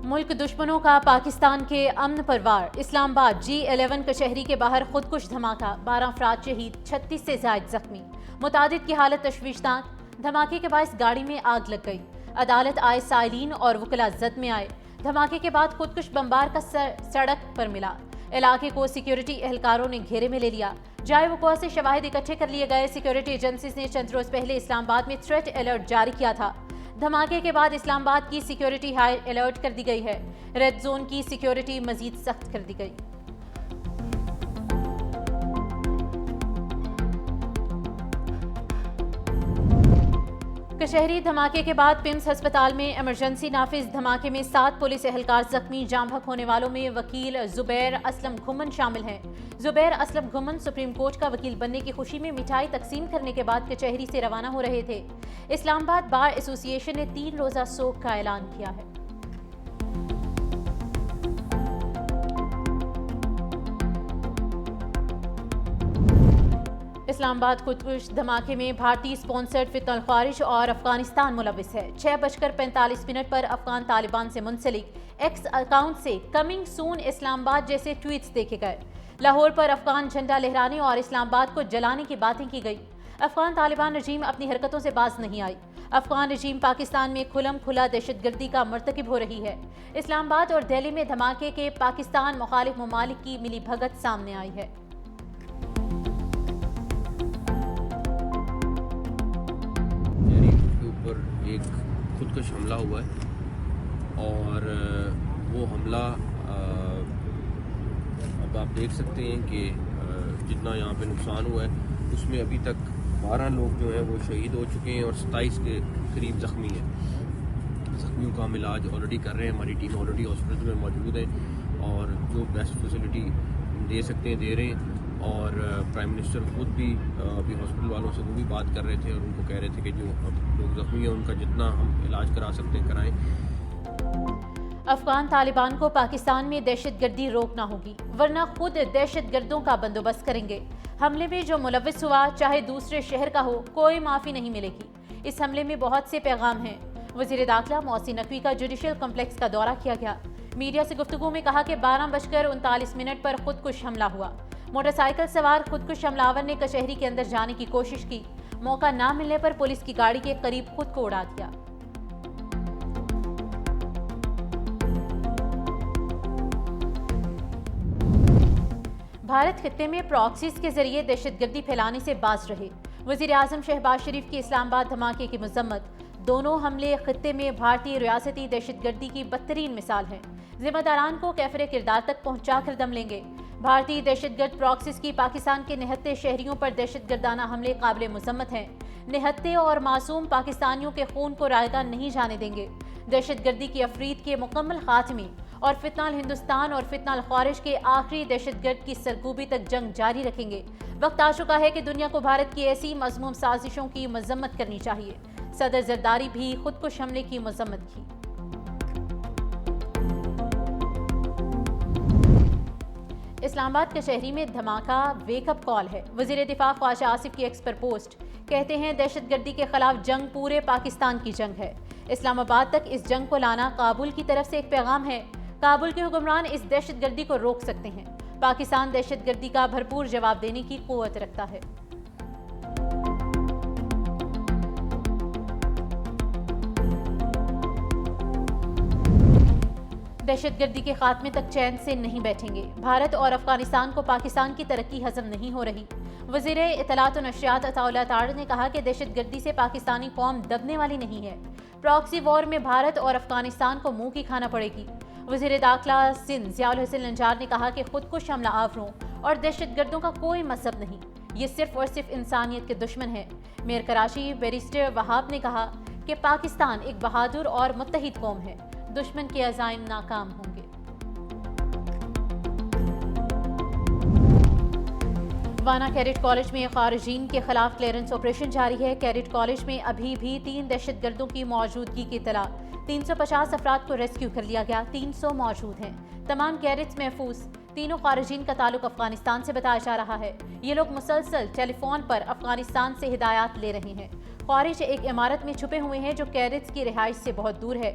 ملک دشمنوں کا پاکستان کے امن پر وار، اسلام آباد G11 کچہری کے باہر خودکش دھماکہ، 12 افراد شہید، 36 سے زائد زخمی، متعدد کی حالت تشویشناک، دھماکے کے باعث گاڑی میں آگ لگ گئی، عدالت آئے سائلین اور وکلاء زد میں آئے، دھماکے کے بعد خودکش بمبار کا سڑک پر ملا، علاقے کو سیکیورٹی اہلکاروں نے گھیرے میں لے لیا، جائے وقوع سے شواہد اکٹھے کر لیے گئے۔ سیکیورٹی ایجنسیز نے چند روز پہلے اسلام آباد میں تھریٹ الرٹ جاری کیا تھا۔ دھماکے کے بعد اسلام آباد کی سیکیورٹی ہائی الرٹ کر دی گئی ہے، ریڈ زون کی سیکیورٹی مزید سخت کر دی گئی۔ کچہری دھماکے کے بعد پمس ہسپتال میں ایمرجنسی نافذ، دھماکے میں 7 پولیس اہلکار زخمی، جاں بحق ہونے والوں میں وکیل زبیر اسلم گھمن شامل ہیں۔ زبیر اسلم گھمن سپریم کورٹ کا وکیل بننے کی خوشی میں مٹھائی تقسیم کرنے کے بعد کچہری سے روانہ ہو رہے تھے۔ اسلام آباد بار ایسوسی ایشن نے 3 روزہ سوگ کا اعلان کیا ہے۔ اسلام آباد خودکش دھماکے میں بھارتی سپانسرڈ فتنہ الخوارج اور افغانستان ملوث ہے۔ 6:45 پر افغان طالبان سے منسلک ایکس اکاؤنٹ سے کمنگ سون اسلام آباد جیسے ٹویٹس دیکھے گئے۔ لاہور پر افغان جھنڈا لہرانے اور اسلام آباد کو جلانے کی باتیں کی گئی۔ افغان طالبان رجیم اپنی حرکتوں سے باز نہیں آئی۔ افغان رجیم پاکستان میں کھلم کھلا دہشت گردی کا مرتکب ہو رہی ہے۔ اسلام آباد اور دہلی میں دھماکے کے پاکستان مخالف ممالک کی ملی بھگت سامنے آئی ہے۔ ایک خودکش حملہ ہوا ہے اور وہ حملہ اب آپ دیکھ سکتے ہیں کہ جتنا یہاں پہ نقصان ہوا ہے اس میں ابھی تک 12 لوگ جو ہیں وہ شہید ہو چکے ہیں اور 27 کے قریب زخمی ہیں۔ زخمیوں کا ہم علاج آلریڈی کر رہے ہیں، ہماری ٹیم آلریڈی ہاسپٹل میں موجود ہے اور جو بیسٹ فیسلٹی دے سکتے ہیں دے رہے ہیں۔ اور پرائم منسٹر خود بھی ابھی ہاسپٹل والوں سے وہ بھی بات کر رہے تھے اور ان کو کہہ رہے تھے کہ جو اب لوگ زخمی ہیں ان کا جتنا ہم علاج کرا سکتے ہیں کرائیں۔ افغان طالبان کو پاکستان میں دہشت گردی روکنا ہوگی، ورنہ خود دہشت گردوں کا بندوبست کریں گے۔ حملے میں جو ملوث ہوا چاہے دوسرے شہر کا ہو، کوئی معافی نہیں ملے گی۔ اس حملے میں بہت سے پیغام ہیں۔ وزیر داخلہ محسن نقوی کا جوڈیشل کمپلیکس کا دورہ کیا گیا۔ میڈیا سے گفتگو میں کہا کہ 12:39 پر خودکش حملہ ہوا۔ موٹر سائیکل سوار خودکش حملہ آور نے کچہری کے اندر جانے کی کوشش کی، موقع نہ ملنے پر پولیس کی گاڑی کے قریب خود کو اڑا دیا۔ بھارت خطے میں پراکسیز کے ذریعے دہشت گردی پھیلانے سے باز رہے، وزیر اعظم شہباز شریف کی اسلام آباد دھماکے کی مذمت۔ دونوں حملے خطے میں بھارتی ریاستی دہشت گردی کی بدترین مثال ہیں، ذمہ داران کو کیفر کردار تک پہنچا کر دم لیں گے۔ بھارتی دہشت گرد پراکسیز کی پاکستان کے نہتے شہریوں پر دہشت گردانہ حملے قابل مذمت ہیں۔ نہتے اور معصوم پاکستانیوں کے خون کو رائیگاں نہیں جانے دیں گے۔ دہشت گردی کی افرید کے مکمل خاتمے اور فتنہ الہندوستان اور فتنہ الخوارج کے آخری دہشت گرد کی سرکوبی تک جنگ جاری رکھیں گے۔ وقت آ چکا ہے کہ دنیا کو بھارت کی ایسی مذموم سازشوں کی مذمت کرنی چاہیے۔ صدر زرداری بھی خودکش حملے کی مذمت کی۔ اسلام آباد کچہری میں دھماکہ ویک اپ کال ہے، وزیر دفاع خواجہ آصف کی ایکس پر پوسٹ۔ کہتے ہیں دہشت گردی کے خلاف جنگ پورے پاکستان کی جنگ ہے۔ اسلام آباد تک اس جنگ کو لانا کابل کی طرف سے ایک پیغام ہے۔ کابل کے حکمران اس دہشت گردی کو روک سکتے ہیں۔ پاکستان دہشت گردی کا بھرپور جواب دینے کی قوت رکھتا ہے۔ دہشت گردی کے خاتمے تک چین سے نہیں بیٹھیں گے۔ بھارت اور افغانستان کو پاکستان کی ترقی ہضم نہیں ہو رہی۔ وزیر اطلاعات و نشریات عطا اللہ تاڑ نے کہا کہ دہشت گردی سے پاکستانی قوم دبنے والی نہیں ہے۔ پراکسی وار میں بھارت اور افغانستان کو منہ کی کھانا پڑے گی۔ وزیر داخلہ سندھ ضیاء الحسن نجار نے کہا کہ خودکش حملہ آوروں اور دہشت گردوں کا کوئی مذہب نہیں، یہ صرف اور صرف انسانیت کے دشمن ہیں۔ میئر کراچی بیرسٹر وہاب نے کہا کہ پاکستان ایک بہادر اور متحد قوم ہے، دشمن کے عزائم ناکام ہوں گے۔ وانا کیڈٹ کالج میں خارجین کے خلاف کلیئرنس آپریشن جاری ہے۔ کیڈٹ کالج میں ابھی بھی 3 دہشت گردوں کی موجودگی کی اطلاع۔ 350 افراد کو ریسکیو کر لیا گیا، 300 موجود ہیں۔ تمام کیڈٹس محفوظ۔ تینوں خارجین کا تعلق افغانستان سے بتایا جا رہا ہے۔ یہ لوگ مسلسل ٹیلی فون پر افغانستان سے ہدایات لے رہے ہیں۔ خارج ایک عمارت میں چھپے ہوئے ہیں جو کیڈٹس کی رہائش سے بہت دور ہے۔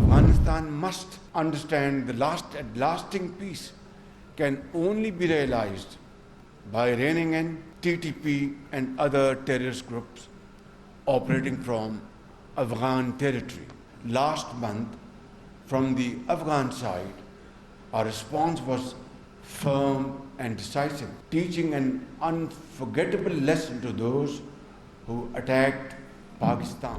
Afghanistan must understand the lasting peace can only be realized by reining in TTP and other terrorist groups operating from Afghan territory. Last month, from the Afghan side, our response was firm and decisive, teaching an unforgettable lesson to those who attacked Pakistan.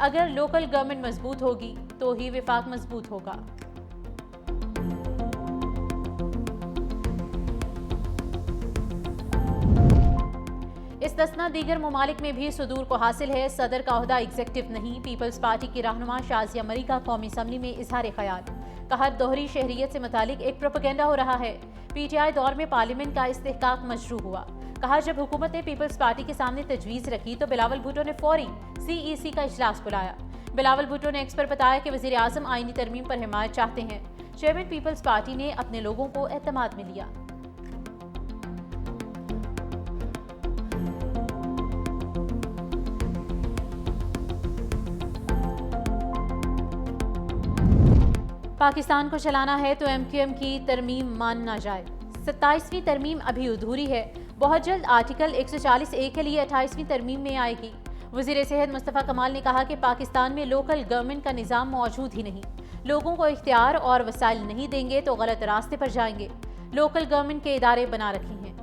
اگر local government مضبوط ہوگی تو ہی وفاق مضبوط ہوگا۔ استثنا دیگر ممالک میں بھی صدور کو حاصل ہے۔ صدر کا عہدہ ایگزیکٹو نہیں۔ پیپلز پارٹی کی رہنما شازیہ مری کا قومی اسمبلی میں اظہار خیال، کہا دوہری شہریت سے متعلق ایک پروپیگنڈا ہو رہا ہے۔ پی ٹی آئی دور میں پارلیمنٹ کا استحقاق مشروع ہوا، کہا جب حکومت نے پیپلز پارٹی کے سامنے تجویز رکھی تو بلاول بھٹو نے فوری CEC کا اجلاس بلایا۔ بلاول بھٹو نے ایکس پر بتایا کہ وزیر اعظم آئینی ترمیم پر حمایت چاہتے ہیں۔ چیئرمین پیپلز پارٹی نے اپنے لوگوں کو اعتماد میں لیا۔ پاکستان کو چلانا ہے تو MQM کی ترمیم مان نہ جائے۔ 27ویں ترمیم ابھی ادھوری ہے، بہت جلد آرٹیکل 140A کے لیے 28ویں ترمیم میں آئے گی۔ وزیر صحت مصطفیٰ کمال نے کہا کہ پاکستان میں لوکل گورنمنٹ کا نظام موجود ہی نہیں، لوگوں کو اختیار اور وسائل نہیں دیں گے تو غلط راستے پر جائیں گے۔ لوکل گورنمنٹ کے ادارے بنا رکھے ہیں۔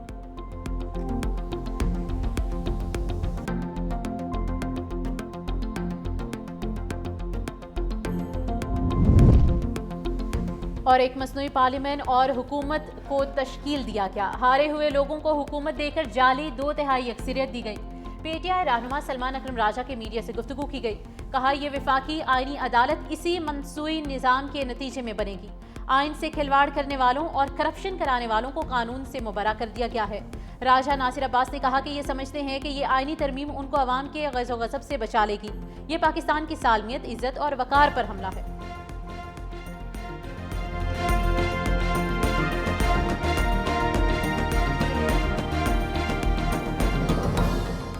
اور ایک مصنوعی پارلیمنٹ اور حکومت کو تشکیل دیا گیا۔ ہارے ہوئے لوگوں کو حکومت دے کر جعلی 2/3 اکثریت دی گئی۔ PTI رہنما سلمان اکرم راجہ کے میڈیا سے گفتگو کی گئی، کہا یہ وفاقی آئینی عدالت اسی منصوعی نظام کے نتیجے میں بنے گی۔ آئین سے کھلواڑ کرنے والوں اور کرپشن کرانے والوں کو قانون سے مبرا کر دیا گیا ہے۔ راجہ ناصر عباس نے کہا کہ یہ سمجھتے ہیں کہ یہ آئینی ترمیم ان کو عوام کے غضب و غضب سے بچا لے گی۔ یہ پاکستان کی سالمیت، عزت اور وقار پر حملہ ہے۔